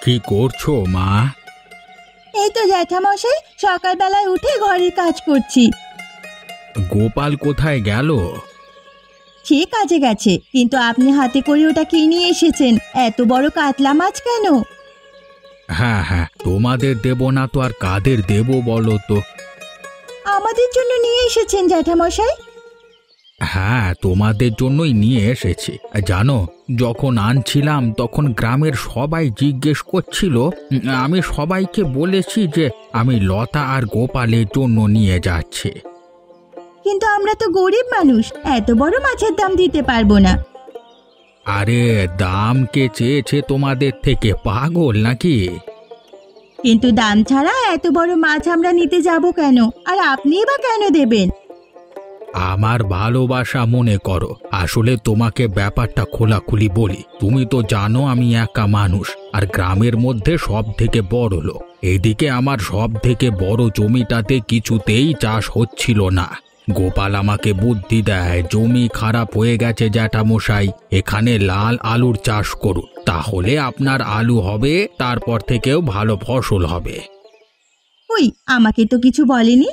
কি করছো মা? এই তো জ্যাঠামশাই, সকালবেলায় উঠে ঘরের কাজ করছি। গোপাল কোথায় গেল? সে কাজে গেছে, কিন্তু আপনি হাতে করে ওটা কি নিয়ে এসেছেন? এত বড় কাতলা মাছ কেন? হ্যাঁ হ্যাঁ, তোমাদের দেব না তো আর কাদের দেব বলো তো? আমাদের জন্য নিয়ে এসেছেন জ্যাঠামশাই? হ্যাঁ, তোমাদের জন্যই নিয়ে এসেছি। জানো, যখন আনছিলাম তখন গ্রামের সবাই জিজ্ঞেস করছিল। আমি সবাইকে বলেছি যে আমি লতা আর গোপালের জন্য নিয়ে যাচ্ছি। কিন্তু আমরা তো গরিব মানুষ, এত বড় মাছের দাম দিতে পারবো না। আরে, দাম কে চেয়েছে তোমাদের থেকে? পাগল নাকি? কিন্তু দাম ছাড়া এত বড় মাছ আমরা নিতে যাব কেন? আর আপনিই বা কেন দেবেন? আমার ভালোবাসা মনে করো। আসলে তোমাকে ব্যাপারটা খোলাখুলি বলি। তুমি তো জানো আমি একা মানুষ, আর গ্রামের মধ্যে সব থেকে বড় লোক। এদিকে আমার সব থেকে বড় জমিটাতে কিছুতেই চাষ হচ্ছিল না। গোপাল আমাকে বুদ্ধি দেয়, জমি খারাপ হয়ে গেছে জ্যাঠামশাই, এখানে লাল আলুর চাষ করুন, তাহলে আপনার আলু হবে, তারপর থেকেও ভালো ফসল হবে। ওই, আমাকে তো কিছু বলেনি।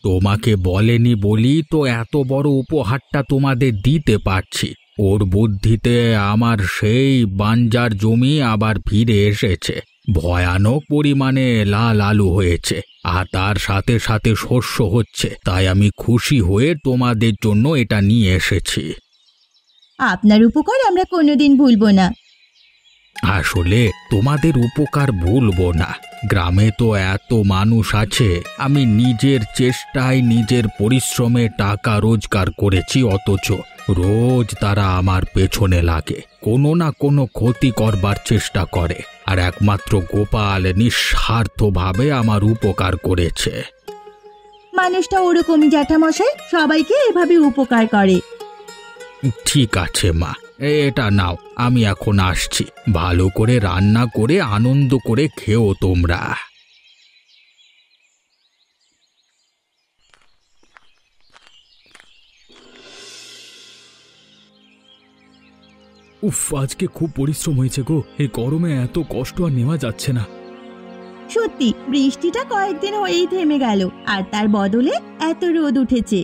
তোমাকে বলেনি বলি তো এত বড় উপহারটা তোমাদের দিতে পারছি। ওর বুদ্ধিতে আমার সেই বাঞ্জার জমি আবার ফিরে এসেছে। ভয়ানক পরিমাণে লাল আলু হয়েছে, আর তার সাথে সাথে শস্য হচ্ছে। তাই আমি খুশি হয়ে তোমাদের জন্য এটা নিয়ে এসেছি। আপনার উপকার আমরা কোনোদিন ভুলবো না। আসলে তোমাদের উপকার ভুলবো না। গ্রামে তো এত মানুষ আছে, আমি নিজের চেষ্টায় নিজের পরিশ্রমে টাকা রোজগার করেছি, অথচ রোজ তারা আমার পেছনে লাগে, কোনো না কোনো ক্ষতি করবার চেষ্টা করে। আর একমাত্র গোপাল নিঃস্বার্থভাবে আমার উপকার করেছে। মানুষটা ওরকমই জ্যাঠামশাই, সবাইকে এভাবে উপকার করে। ঠিক আছে মা, এটা নাও, আমি এখন আসছি। ভালো করে রান্না করে আনন্দ করে খেও তোমরা। উফ, আজকে খুব পরিশ্রম হয়েছে গো। এই গরমে এত কষ্ট আর নেওয়া যাচ্ছে না। সত্যি, বৃষ্টিটা কয়েকদিন হয়েই থেমে গেল, আর তার বদলে এত রোদ উঠেছে।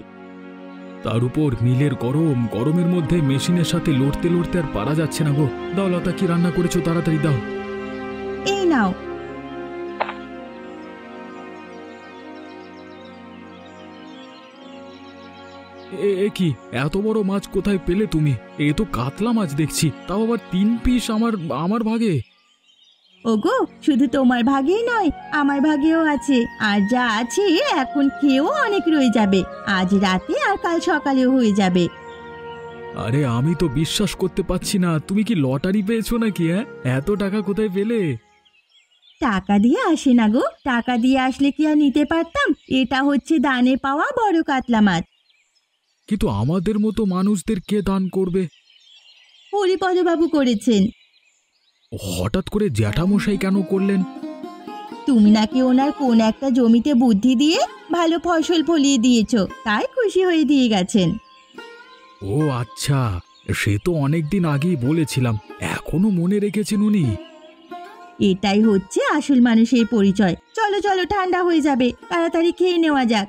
তার উপর মিলের গরম, গরমের মধ্যে মেশিনের সাথে লড়তে লড়তে আর পারা যাচ্ছে না গো। দাও লতা, কি রান্না করেছো তাড়াতাড়ি দাও। এই নাও। এ কি, এত বড় মাছ কোথায় পেলে তুমি? এ তো কাতলা মাছ দেখছি, তাও আবার 3 পিস আমার ভাগে। ওগো, শুধু তোমার ভাগেই নয়, আমার ভাগেও আছে। আর যা আছে এখন খেয়েও অনেক রয়ে যাবে। আজ রাতে আর কাল সকালেও হয়ে যাবে। আরে, আমি তো বিশ্বাস করতে পারছি না। তুমি কি লটারি পেয়েছো নাকি? এত টাকা কোথায় পেলে? টাকা দিয়ে আসে না গো, টাকা দিয়ে আসলে কি আর নিতে পারতাম? এটা হচ্ছে দানে পাওয়া বড় কাতলা মাছ। কিন্তু আমাদের মতো মানুষদের কে দান করবে? হরিপদবাবু করেছেন। হঠাৎ করে জ্যাঠামশাই কেন করলেন? তুমি নাকি ওনার কোন একটা জমিতে বুদ্ধি দিয়ে ভালো ফসল ফলিয়ে দিয়েছো, তাই খুশি হয়ে দিয়ে গেছেন। ও আচ্ছা, সে তো অনেকদিন আগেই বলেছিলাম, এখনো মনে রেখেছেন উনি। এটাই হচ্ছে আসল মানুষের পরিচয়। চলো চলো, ঠান্ডা হয়ে যাবে, তাড়াতাড়ি খেয়ে নেওয়া যাক।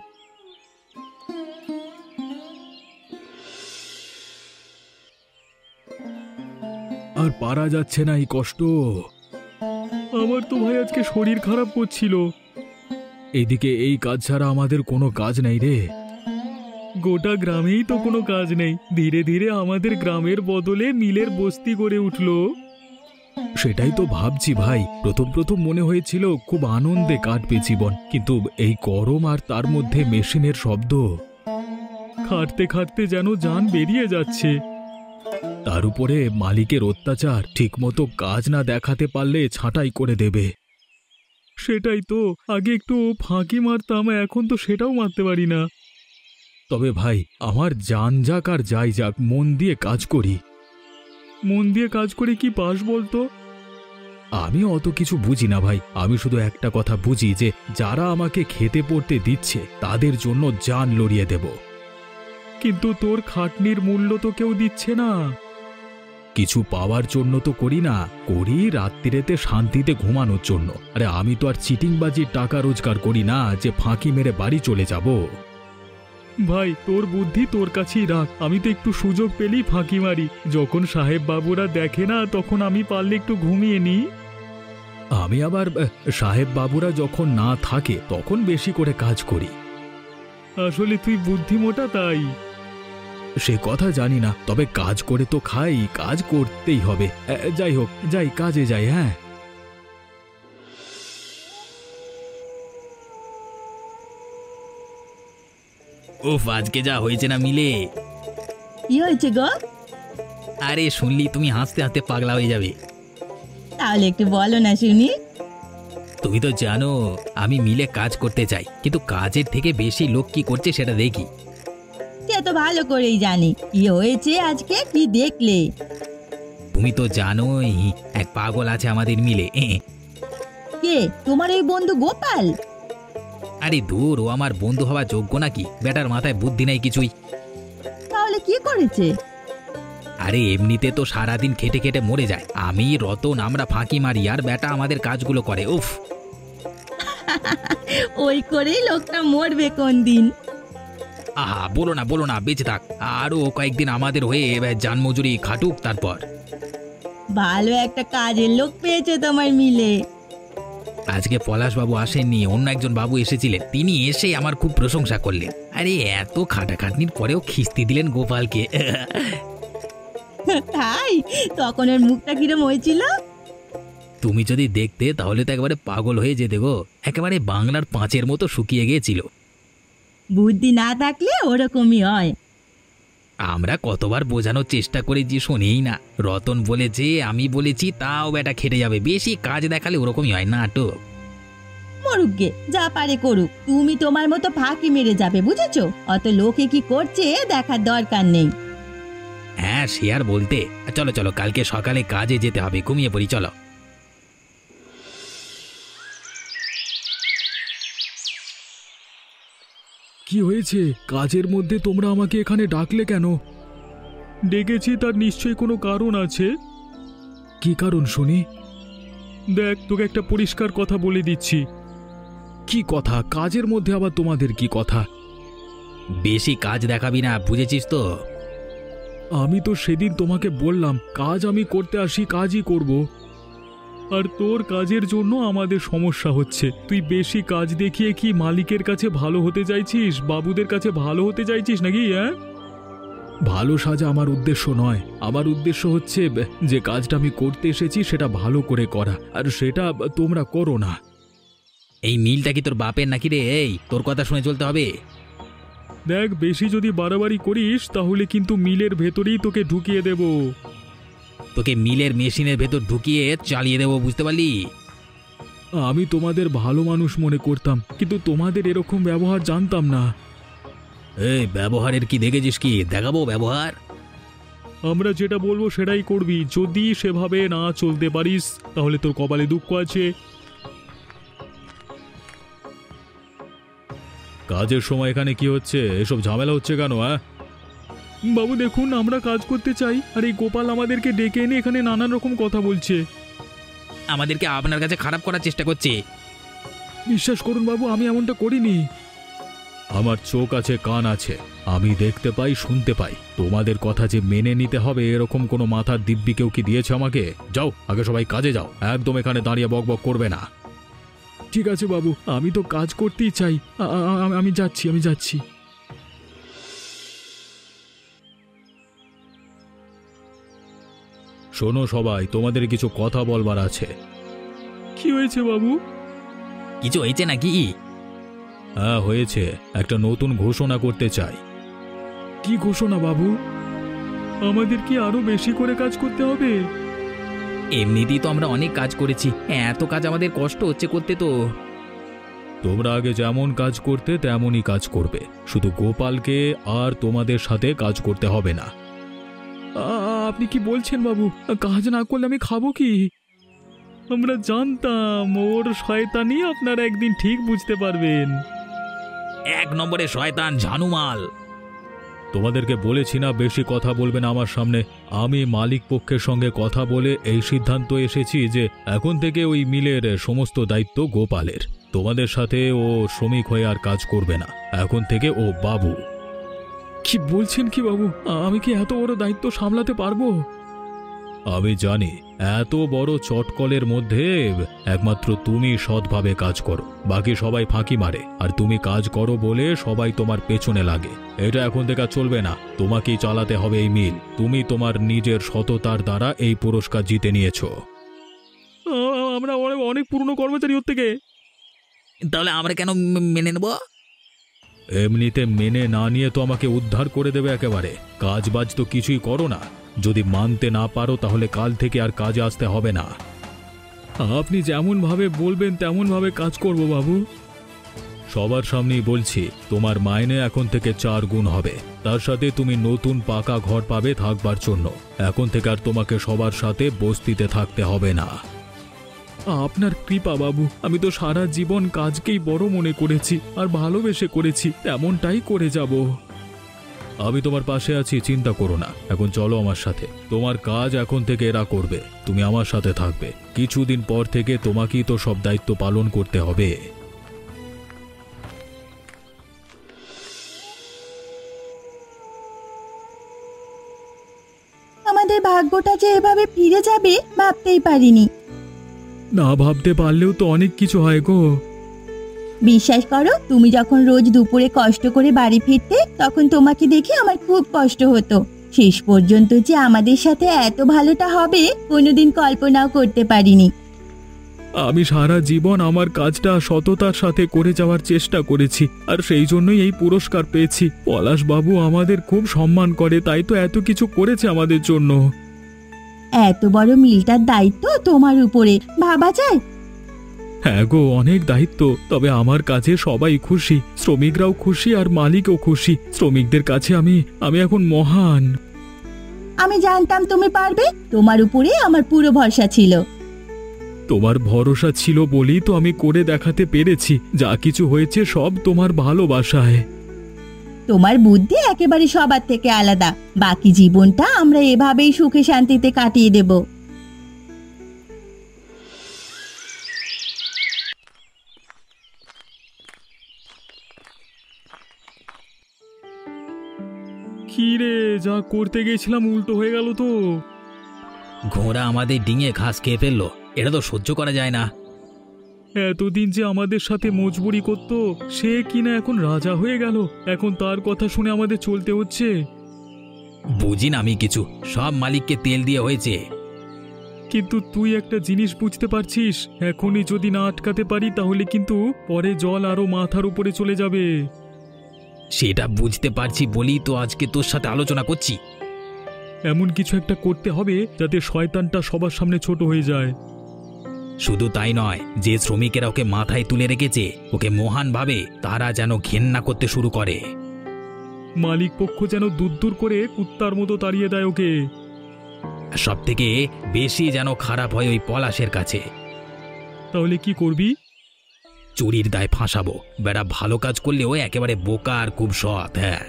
আর পারা যাচ্ছে না এই কষ্ট। আমার তো ভাই আজকে শরীর খারাপ করছিল। এদিকে এই কাজ ছাড়া আমাদের কোনো কাজ নেই রে। গোটা গ্রামেই তো কোনো কাজ নেই। ধীরে ধীরে আমাদের গ্রামের বদলে মিলের বস্তি গড়ে উঠল। সেটাই তো ভাবছি ভাই। প্রথম প্রথম মনে হয়েছিল খুব আনন্দে কাটবে জীবন, কিন্তু এই গরম আর তার মধ্যে মেশিনের শব্দ, খাটতে খাটতে যেন জান বেরিয়ে যাচ্ছে। তার উপরে মালিকের অত্যাচার, ঠিকমতো কাজ না দেখাতে পারলে ছাঁটাই করে দেবে। সেটাই তো, আগে একটু ফাঁকি মারতাম, এখন তো সেটাও মারতে পারি না। তবে ভাই, আমার জান যাক আর যাই যাক, মন দিয়ে কাজ করি। মন দিয়ে কাজ করে কি পাস বলতো? আমি অত কিছু বুঝি না ভাই। আমি শুধু একটা কথা বুঝি যে যারা আমাকে খেতে পড়তে দিচ্ছে তাদের জন্য জান লড়িয়ে দেব। কিন্তু তোর খাটনির মূল্য তো কেউ দিচ্ছে না। কিছু পাওয়ার জন্য তো করি না, করি রাত্রিরেতে শান্তিতে ঘুমানোর জন্য। আরে আমি তো আর চিটিংবাজির টাকা রোজগার করি না যে ফাঁকি মেরে বাড়ি চলে যাব। ভাই তোর বুদ্ধি তোর কাছেই রাখ, আমি তো একটু সুযোগ পেলেই ফাঁকি মারি। যখন সাহেব বাবুরা দেখে না তখন আমি পারলে একটু ঘুমিয়ে নিই। আমি আবার সাহেব বাবুরা যখন না থাকে তখন বেশি করে কাজ করি। আসলে তুই বুদ্ধিমোটা তাই। সে কথা জানি না, তবে কাজ করে তো খাই, কাজ করতেই হবে। যাই হোক, যাই কাজে যাই। হ্যাঁ, উফ, আজকে যা হয়েছে না মিলে। কি হয়েছে গো? আরে শুনলি তুমি হাসতে হাসতে পাগলা হয়ে যাবে। তাহলে একটু বলো না শুনি। তুমি তো জানো আমি মিলে কাজ করতে চাই, কিন্তু কাজের থেকে বেশি লোক কি করছে সেটা দেখি। সে তো ভালো করেই জানি। কি হয়েছে আজকে, কি দেখলে? তুমি তো জানোই এক পাগল আছে আমাদের মিলে। কে, তোমার ওই বন্ধু গোপাল? আরে দূর, ও আমার বন্ধু হওয়া যোগ্য নাকি? বেটার মাথায় বুদ্ধি নাই কিছুই। তাহলে কি করেছে? আরে এমনিতে তো সারাদিন খেটে খেটে মরে যায়, আমি রতন আমরা ফাঁকি মারি আর বেটা আমাদের কাজগুলো করে। উফ, ওই করেই লোকটা মরবে কোন দিন। আহা বলো না, বেঁচে থাক আরো কয়েকদিন আমাদের হয়ে জানমজুরি খাটুক। তারপর ভালো একটা কাজের লোক পেয়েছে তোমার মিলে। আজকে পলাশবাবু আসেননি, অন্য একজন বাবু এসেছিলেন, তিনি এসে আমার খুব প্রশংসা করলেন। আরে এত খাটাখাটনির পরেও খিস্তি দিলেন গোপালকে। তাই? তখন ওর মুখটা কিরম হয়েছিল? তুমি যদি দেখতে তাহলে তো একেবারে পাগল হয়ে যেতে গো, একেবারে বাংলার পাঁচের মতো শুকিয়ে গিয়েছিল। বুদ্ধি না থাকলে ওরকমই হয়। আমরা কতবার বোঝানোর চেষ্টা করেছি, শোনেই না। রতন বলেছে, আমি বলেছি, তাও বেটা খেটে যাবে। বেশি কাজ দেখালে ওরকমই হয়, নাটক। মরুক গে, যা পারে করুক, তুমি তোমার মতো ফাঁকি মেরে যাবে, বুঝেছো? অত লোকে কি করছে দেখার দরকার নেই। হ্যাঁ সে আর বলতে। চলো চলো, কালকে সকালে কাজে যেতে হবে, ঘুমিয়ে পড়ি চলো। কি হয়েছে? কাজের মধ্যে তোমরা আমাকে এখানে ডাকলে কেন? ডেকেছি তার নিশ্চয়ই কোনো কারণ আছে। কি কারণ শুনি? দেখ, তোকে একটা পরিষ্কার কথা বলে দিচ্ছি। কি কথা? কাজের মধ্যে আবার তোমাদের কি কথা? বেশি কাজ দেখাবি না, বুঝেছিস তো? আমি তো সেদিন তোমাকে বললাম কাজ আমি করতে আসি, কাজই করব। আর তোর কাজের জন্য আমাদের সমস্যা হচ্ছে। তুই বেশি কাজ দেখিয়ে কি মালিকের কাছে ভালো হতে চাইছিস, বাবুদের কাছে ভালো হতে চাইছিস নাকি? হ্যাঁ, ভালো সাজা আমার উদ্দেশ্য নয়। আমার উদ্দেশ্য হচ্ছে যে কাজটা আমি করতে এসেছি সেটা ভালো করে করা, আর সেটা তোমরা করো না। এই মিলটা কি তোর বাপের নাকি রে? এই তোর কথা শুনে চলতে হবে। দেখ, বেশি যদি বাড়াবাড়ি করিস তাহলে কিন্তু মিলের ভেতরেই তোকে ঢুকিয়ে দেব। তোকে মিলের মেশিনের ভেতর ঢুকিয়ে চালিয়ে দেবো, বুঝতে পারলি? আমি তোমাদের ভালো মানুষ মনে করতাম, কিন্তু তোমাদের এরকম ব্যবহার জানতাম না। এই ব্যবহারের কি দেখেছিস? কি দেখাবো ব্যবহার? আমরা যেটা বলবো সেটাই করবি। যদি সেভাবে না চলতে পারিস তাহলে তোর কপালে দুঃখ আছে। কাজের সময় এখানে কি হচ্ছে? এসব ঝামেলা হচ্ছে কেন? বাবু দেখুন, আমরা কাজ করতে চাই, আর এই গোপাল আমাদেরকে ডেকে এনে এখানে নানান রকম কথা বলছে। আমাদেরকে আপনার কাছে খারাপ করার চেষ্টা করছে। বিশ্বাস করুন বাবু, আমি এমনটা করিনি। আমার চোখ আছে, কান আছে, আমি দেখতে পাই, শুনতে পাই। তোমাদের কথা যে মেনে নিতে হবে এরকম কোনো মাথার দিব্যি কেউ কি দিয়েছে আমাকে? যাও, আগে সবাই কাজে যাও, একদম এখানে দাঁড়িয়ে বকবক করবে না। ঠিক আছে বাবু, আমি তো কাজ করতেই চাই। আমি যাচ্ছি। শোনো সবাই, তোমাদের কিছু কথা বলবার আছে। কি হয়েছে বাবু? কিছু হয়েছে নাকি? হ্যাঁ হয়েছে, একটা নতুন ঘোষণা করতে চাই। কি ঘোষণা বাবু? আমাদের কি আরো বেশি করে কাজ করতে হবে? এমনিতেই তো আমরা অনেক কাজ করেছি, এত কাজ আমাদের কষ্ট হচ্ছে করতে। তো তোমরা আগে যেমন কাজ করতে তেমনই কাজ করবে, শুধু গোপালকে আর তোমাদের সাথে কাজ করতে হবে না। আপনি কি বলছেন বাবু? কাজ না করলে আমি খাবো কি? আমরা জানতাম ওর শয়তানি আপনারা একদিন ঠিক বুঝতে পারবেন। এক নম্বরে শয়তান ঝানুমাল। তোমাদেরকে বলেছি না বেশি কথা বলবে না আমার সামনে। আমি মালিক পক্ষের সঙ্গে কথা বলে এই সিদ্ধান্ত এসেছি যে এখন থেকে ওই মিলের সমস্ত দায়িত্ব গোপালের। তোমাদের সাথে ও শ্রমিক হয়ে আর কাজ করবে না, এখন থেকে ও বাবু। কি বলছেন কি বাবু? আমি কি এত বড় দায়িত্ব সামলাতে পারবো? আমি জানি এত বড় চটকলের মধ্যে একমাত্র তুমি সৎভাবে কাজ করো, বাকি সবাই ফাঁকি মারে, আর তুমি কাজ করো বলে সবাই তোমার পেছনে লাগে। এটা এখন থেকে চলবে না, তোমাকেই চালাতে হবে এই মিল। তুমি তোমার নিজের সততার দ্বারা এই পুরস্কার জিতে নিয়েছো। আমরা অনেক পুরনো কর্মচারী ওর থেকে। তাহলে আমরা কেন মেনে নেব? এমনিতে মেনে না নিয়ে তো আমাকে উদ্ধার করে দেবে একেবারে। কাজ বাজ তো কিছুই করো না। যদি মানতে না পারো তাহলে কাল থেকে আর কাজে আসতে হবে না। আপনি যেমন ভাবে বলবেন তেমন ভাবে কাজ করব বাবু। সবার সামনেই বলছি, তোমার মাইনে এখন থেকে 4 গুণ হবে। তার সাথে তুমি নতুন পাকা ঘর পাবে থাকবার জন্য। এখন থেকে আর তোমাকে সবার সাথে বস্তিতে থাকতে হবে না। আপনার কৃপা বাবু, আমি তো সারা জীবন কাজকেই বড় মনে করেছি আর ভালোবেসে করেছি, তেমনটাই করে যাব। আমি তোমার পাশে আছি, চিন্তা করো না। এখন চলো আমার সাথে, তোমার কাজ এখন থেকে এরা করবে, তুমি আমার সাথে থাকবে। কিছুদিন পর থেকে তোমাকেই তো সব দায়িত্ব পালন করতে হবে। আমাদের ভাগ্যটা যে এভাবে ফিরে যাবে ভাবতেই পারিনি। না ভাবতে পারলেও তো অনেক কিছু হয় গো। বিশ্বাস করো, তুমি যখন রোজ দুপুরে কষ্ট করে বাড়ি ফিরতে তখন তোমাকে দেখে আমার খুব কষ্ট হতো। শেষ পর্যন্ত যে আমাদের সাথে এত ভালোটা হবে কোনোদিন কল্পনাও করতে পারিনি। আমি সারা জীবন আমার কাজটা সততার সাথে করে যাওয়ার চেষ্টা করেছি, আর সেই জন্যই এই পুরস্কার পেয়েছি। পলাশ বাবু আমাদের খুব সম্মান করে, তাই তো এত কিছু করেছে আমাদের জন্য। এত বড় মিলটার দায়িত্ব তোমার উপরে, ভাবা যায়? হ্যাঁ গো, অনেক দায়িত্ব। তবে আমার কাছে সবাই খুশি, শ্রমিকরাও খুশি আর মালিকও খুশি। শ্রমিকদের কাছে আমি এখন মহান। আমি জানতাম তুমি পারবে, তোমার উপরে আমার পুরো ভরসা ছিল। তোমার ভরসা ছিল বলেই তো আমি করে দেখাতে পেরেছি। যা কিছু হয়েছে সব তোমার ভালোবাসায়। তোমার বুদ্ধি একেবারে সবার থেকে আলাদা। বাকি জীবনটা আমরা এভাবেই সুখে শান্তিতে কাটিয়ে দেব। কি রে, যা করতে গেছিলাম উল্টো হয়ে গেল তো। ঘোড়া আমাদের ডিঙে ঘাস খেয়ে ফেললো, এটা তো সহ্য করা যায় না। এতদিন যে আমাদের সাথে মজবুরি করত, সে কিনা এখন রাজা হয়ে গেল। এখন তার কথা শুনে আমাদের চলতে হচ্ছে। বুঝি না আমি কিছু, সব মালিককে তেল দিয়ে হয়েছে। কিন্তু তুই একটা জিনিস বুঝতে পারছিস, এখনই যদি না আটকাতে পারি তাহলে কিন্তু পরে জল আরো মাথার উপরে চলে যাবে। সেটা বুঝতে পারছি বলেই তো আজকে তোর সাথে আলোচনা করছি। এমন কিছু একটা করতে হবে যাতে শয়তানটা সবার সামনে ছোট হয়ে যায়। শুধু তাই নয়, যে শ্রমিকেরা ওকে মাথায় তুলে রেখেছে, ওকে মহান ভাবে, তারা যেন ঘেন্না করতে শুরু করে। মালিক পক্ষ যেন দূর করে কুত্তার মতো তাড়িয়ে দেয় ওকে। সব থেকে বেশি যেন খারাপ হয় ওই পলাশের কাছে। তাহলে কি করবি? চুরির দায় ফাঁসাবো। বেড়া ভালো কাজ করলেও একেবারে বোকা আর খুব সৎ। হ্যাঁ,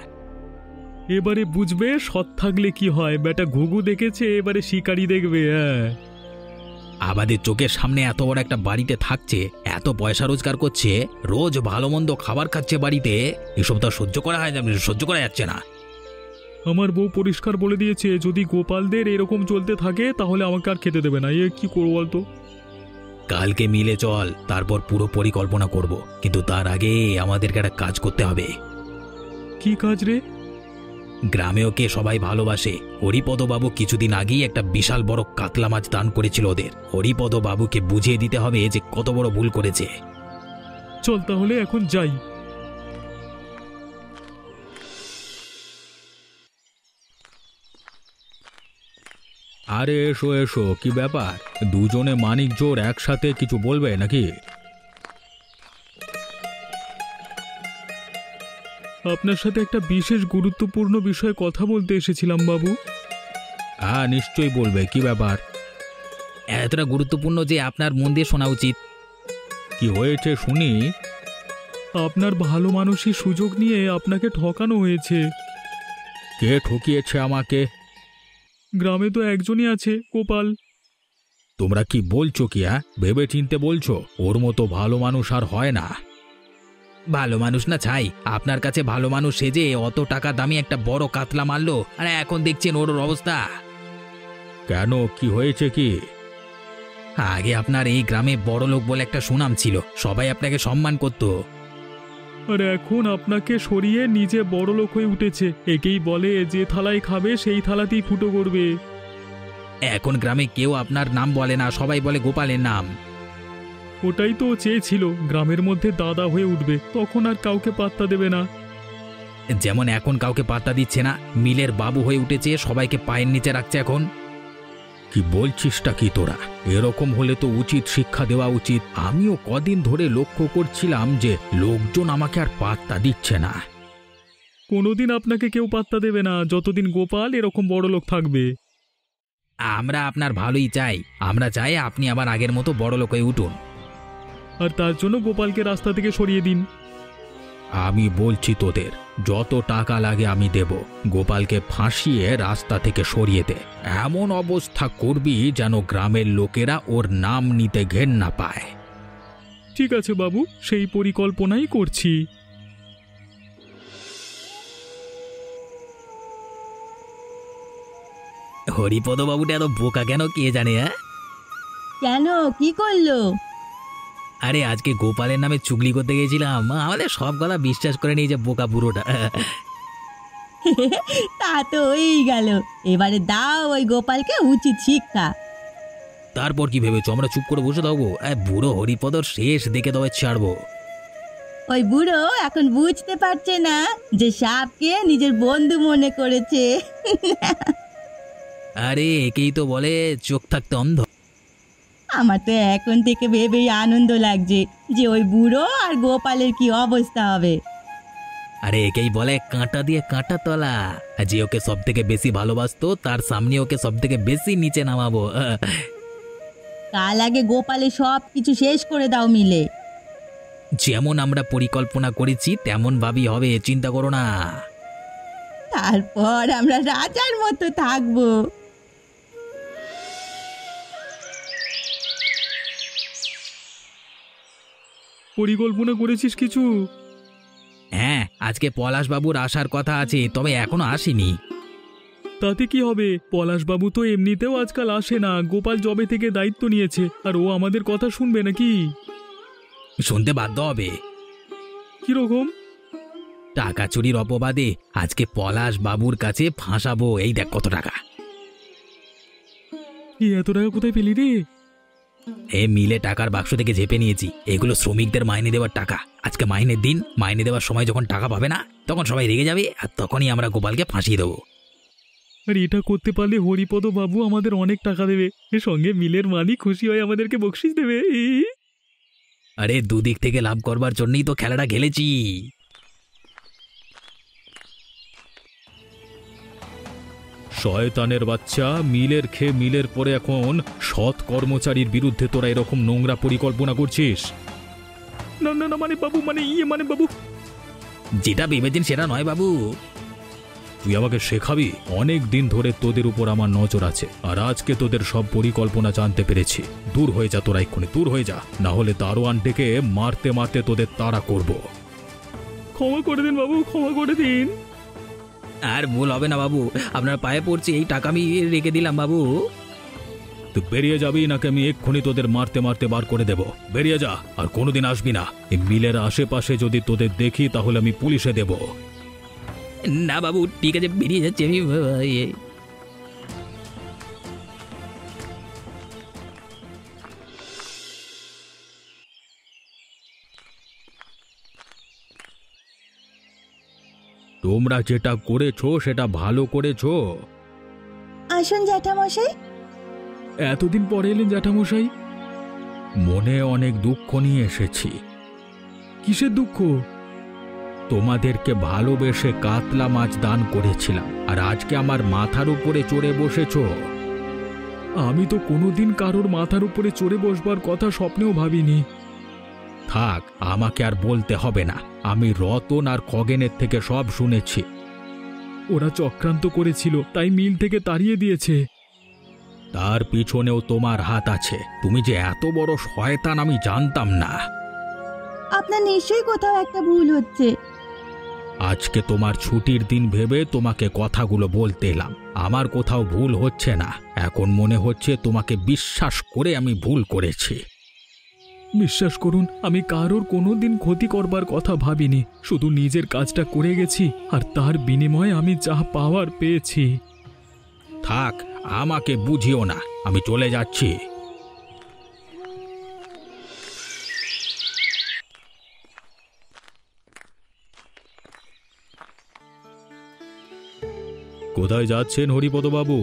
এবারে বুঝবে সৎ থাকলে কি হয়। বেটা ঘুঘু দেখেছে, এবারে শিকারি দেখবে। হ্যাঁ, আমাদের চোখের সামনে এত বড় একটা বাড়িতে থাকছে, এত পয়সা রোজগার করছে, রোজ ভালো মন্দ খাবার খাচ্ছে বাড়িতে, এসব তো সহ্য করা হয় না, সহ্য করা যাচ্ছে না। আমার বউ পরিষ্কার বলে দিয়েছে, যদি গোপালদের এরকম চলতে থাকে তাহলে আমাকে আর খেতে দেবে না। এ কি করবো বলতো? কালকে মিলে চল, তারপর পুরো পরিকল্পনা করব, কিন্তু তার আগে আমাদেরকে একটা কাজ করতে হবে। কি কাজ রে? গ্রামে ওকে সবাই ভালোবাসে। হরিপদ বাবু কিছুদিন আগেই একটা বিশাল বড় কাতলা মাছ দান করেছিল ওদের। হরিপদ বাবুকে বুঝিয়ে দিতে হবে যে কত বড় ভুল করেছে। চল তাহলে এখন যাই। আরে এসো এসো, কি ব্যাপার? দুজনে মানিক জোর একসাথে কিছু বলবে নাকি? আপনার সাথে একটা বিশেষ গুরুত্বপূর্ণ বিষয়ে কথা বলতে এসেছিলাম বাবু। হ্যাঁ নিশ্চয়ই বলবে, কি ব্যাপার? এতটা গুরুত্বপূর্ণ যে আপনার মন দিয়ে শোনা উচিত। কি হয়েছে শুনি? আপনার ভালো মানুষই সুযোগ নিয়ে আপনাকে ঠকানো হয়েছে। কে ঠকিয়েছে আমাকে? গ্রামে তো একজনই আছে, গোপাল। তোমরা কি বলছো কি? ভেবে চিনতে বলছো? ওর মতো ভালো মানুষ আর হয় না। ভালো মানুষ না ছাই, আপনার কাছে ভালো মানুষ সেজে অত টাকা দামি একটা বড় কাতলা মারলো, আর এখন দেখছেন ওর অবস্থা। কেন, কি হয়েছে কি? আগে আপনার এই গ্রামে বড় লোক বলে একটা সুনাম ছিল, সবাই আপনাকে সম্মান করত। আর এখন আপনাকে সরিয়ে নিজে বড় লোক হয়ে উঠেছে। একেই বলে যে থালায় খাবে সেই থালাতেই ফুটো করবে। এখন গ্রামে কেউ আপনার নাম বলে না, সবাই বলে গোপালের নাম। ওটাই তো চেয়েছিল, গ্রামের মধ্যে দাদা হয়ে উঠবে, তখন আর কাউকে পাত্তা দেবে না। যেমন এখন কাউকে পাত্তা দিচ্ছে না, মিলের বাবু হয়ে উঠেছে, সবাইকে পায়ের নিচে রাখছে এখন। কি বলছিসটা কি তোরা? এরকম হলে তো উচিত শিক্ষা দেওয়া উচিত। আমিও কদিন ধরে লক্ষ্য করছিলাম যে লোকজন আমাকে আর পাত্তা দিচ্ছে না। কোনোদিন আপনাকে কেউ পাত্তা দেবে না যতদিন গোপাল এরকম বড় লোক থাকবে। আমরা আপনার ভালোই চাই, আমরা চাই আপনি আবার আগের মতো বড় লোক হয়ে উঠুন। আর তার জন্য গোপালকে রাস্তা থেকে সরিয়ে দিন। আমি বলছি তোদের যত টাকা লাগে আমি দেব, গোপালকে ফাঁসিয়ে রাস্তা থেকে সরিয়ে দে। এমন অবস্থা করবি যেন গ্রামের লোকেরা ওর নাম নিতে ঘেন্না পায়। ঠিক আছে বাবু, সেই পরিকল্পনাই করছি। হরিপদ বাবুটা এত বোকা কেন কে জানে? কেন, কি করলো? আরে আজকে গোপালের নামে চুগলি করতে গেছিলাম, আমাদের সব কথা বিশ্বাস করে নিয়ে যে বোকা বুড়োটা। তা তো হয়েই গেল, এবারে দাও ওই গোপালকে উচিত শিক্ষা। তারপর কি ভেবেছো আমরা চুপ করে বসে থাকবো? বুড়ো হরিপদর শেষ দেখে তবে ছাড়বো। ওই বুড়ো এখন বুঝতে পারছে না যে সাপকে নিজের বন্ধু মনে করেছে। আরে একেই তো বলে চোখ থাকতে অন্ধ। আমার তো এখন থেকে ভেবেই আনন্দ লাগছে যে ওই বুড়ো আর গোপালের কি অবস্থা হবে। আরে একেই বলে কাঁটা দিয়ে কাঁটা তলা। যে ওকে সব থেকে বেশি ভালোবাসতো তার সামনে ওকে সব থেকে বেশি নিচে নামাবো। কাল আগে গোপালের সব কিছু শেষ করে দাও মিলে। যেমন আমরা পরিকল্পনা করেছি তেমন ভাবেই হবে, চিন্তা করো না। তারপর আমরা রাজার মতো থাকবো। পরিকল্পনা করেছিস কিছু? হ্যাঁ, আজকে পলাশবাবুর আসার কথা আছে, তবে এখনো আসেনি। তাতে কি হবে? পলাশবাবু তো এমনিতেও আজকাল আসে না, গোপাল জবে থেকে দায়িত্ব নিয়েছে, আর ও আমাদের কথা শুনবে নাকি? শুনতে বাধ্য হবে। কিরকম? টাকা চুরির অপবাদে আজকে পলাশবাবুর কাছে ফাঁসাবো। এই দেখ কত টাকা। এত টাকা কোথায় পেলি রে? এ মিলে টাকার বাক্স থেকে ঝেপে নিয়েছি, এগুলো শ্রমিকদের মাইনে দেওয়ার টাকা। আজকে মাইনের দিন, মাইনে দেওয়ার সময় যখন টাকা পাবে না তখন সবাই রেগে যাবে, আর তখনই আমরা গোপালকে ফাঁসিয়ে দেবো। আর এটা করতে পারলে হরিপদ বাবু আমাদের অনেক টাকা দেবে, এর সঙ্গে মিলের মালিক খুশি হয়ে আমাদেরকে বকশিশ দেবে। আরে দুদিক থেকে লাভ করবার জন্যই তো খেলাটা খেলেছি। শয়তানের বাচ্চা, মিলের খেয়ে মিলের পরে এখন সৎ কর্মচারীর বিরুদ্ধে তোরা এরকম নোংরা পরিকল্পনা করছিস? না না না, মানে বাবু, মানে বাবু, যেটা ভেবেছেন সেটা নয় বাবু। তুই আমাকে শেখাবি? অনেক দিন ধরে তোদের উপর আমার নজর আছে, আর আজকে তোদের সব পরিকল্পনা জানতে পেরেছি। দূর হয়ে যা তোরা, এক্ষুনি দূর হয়ে যা, না হলে দারোয়ান ডেকে মারতে মারতে তোদের তাড়া করব। ক্ষমা করে দিন বাবু, ক্ষমা করে দিন। আর ভুল হবে না বাবু, আপনার পায়ে পড়ছি, এই টাকা আমি রেখে দিলাম বাবু। তুই বেরিয়ে যাবি নাকি আমি এক্ষুনি তোদের মারতে মারতে বার করে দেব। বেরিয়ে যা, আর কোনোদিন আসবি না। এই মিলের আশেপাশে যদি তোদের দেখি তাহলে আমি পুলিশে দেব। না বাবু, ঠিক আছে, বেরিয়ে যাচ্ছি আমি। তোমরা যেটা করেছো সেটা ভালো করেছো। আসুন জ্যাঠামশাই। এতদিন পরে এলেন জ্যাঠামশাই? মনে অনেক দুঃখ নিয়ে এসেছি। কিসের দুঃখ? তোমাদেরকে ভালোবেসে কাতলা মাছ দান করেছিলাম, আর আজকে আমার মাথার উপরে চড়ে বসেছো। আমি তো কোনোদিন কারোর মাথার উপরে চড়ে বসবার কথা স্বপ্নেও ভাবিনি। থাক, আমাকে আর বলতে হবে না, আমি রতন আর খগেনের থেকে সব শুনেছি। ওরা চক্রান্ত করেছিল, তাই মিল থেকে তাড়িয়ে দিয়েছে। তার পিছনেও তোমার হাত আছে। তুমি যে এত বড় শয়তান আমি জানতাম না। আপনার নিশ্চয়ই কোথাও একটা ভুল হচ্ছে। আজকে তোমার ছুটির দিন ভেবে তোমাকে কথাগুলো বলতে এলাম। আমার কোথাও ভুল হচ্ছে না। এখন মনে হচ্ছে তোমাকে বিশ্বাস করে আমি ভুল করেছি। বিশ্বাস করুন, আমি কারোর কোনোদিন ক্ষতি করবার কথা ভাবিনি। শুধু নিজের কাজটা করে গেছি, আর তার বিনিময়ে আমি যা পাওয়ার পেয়েছি। থাক, আমাকে বুঝিও না, আমি চলে যাচ্ছি। কোথায় যাচ্ছেন হরিপদবাবু?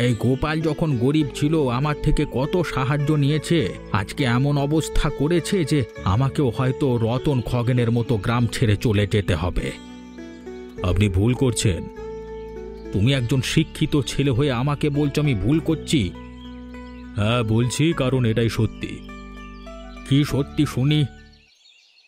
এই গোপাল যখন গরিব ছিল আমার থেকে কত সাহায্য নিয়েছে, আজকে এমন অবস্থা করেছে যে আমাকেও হয়তো রতন খগেনের মতো গ্রাম ছেড়ে চলে যেতে হবে। আপনি ভুল করছেন। তুমি একজন শিক্ষিত ছেলে হয়ে আমাকে বলছো আমি ভুল করছি? হ্যাঁ বলছি, কারণ এটাই সত্যি। কি সত্যি শুনি?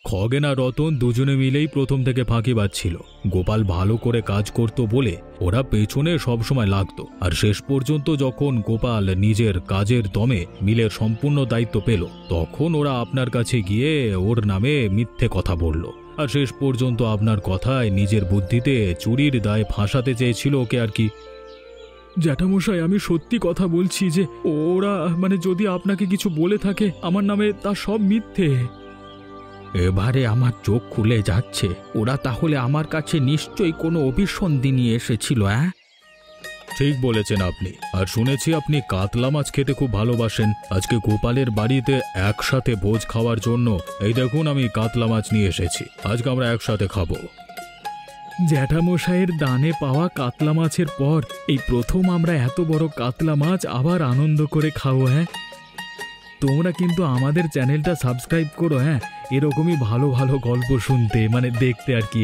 খগেন আর রতন দুজনে মিলেই প্রথম থেকে ফাঁকিবাজ ছিল। গোপাল ভালো করে কাজ করত বলে ওরা পেছনে সবসময় লাগতো, আর শেষ পর্যন্ত যখন গোপাল নিজের কাজের দমে মিলের সম্পূর্ণ দায়িত্ব পেল, তখন ওরা আপনার কাছে গিয়ে ওর নামে মিথ্যে কথা বলল, আর শেষ পর্যন্ত আপনার কথায় নিজের বুদ্ধিতে চুরির দায় ফাঁসাতে চেয়েছিল ওকে আর কি। জ্যাঠামশাই, আমি সত্যি কথা বলছি যে ওরা যদি আপনাকে কিছু বলে থাকে আমার নামে, তা সব মিথ্যে। এবারে আমার চোখ খুলে যাচ্ছে। ওরা তাহলে আমার কাছে নিশ্চয়ই কোনো অভিসন্ধি নিয়ে এসেছিল। ঠিক বলেছেন আপনি। আর শুনেছি আপনি কাতলা মাছ খেতে খুব ভালোবাসেন। আজকে গোপালের বাড়িতে একসাথে ভোজ খাওয়ার জন্য এই দেখুন আমি কাতলা মাছ নিয়ে এসেছি। আজকে আমরা একসাথে খাবো। জ্যাঠামশাইয়ের দানে পাওয়া কাতলা মাছের পর এই প্রথম আমরা এত বড় কাতলা মাছ আবার আনন্দ করে খাবো। হ্যাঁ, তোমরা কিন্তু আমাদের চ্যানেলটা সাবস্ক্রাইব করো। হ্যাঁ, এরকমই ভালো ভালো গল্প শুনতে, দেখতে আর কি।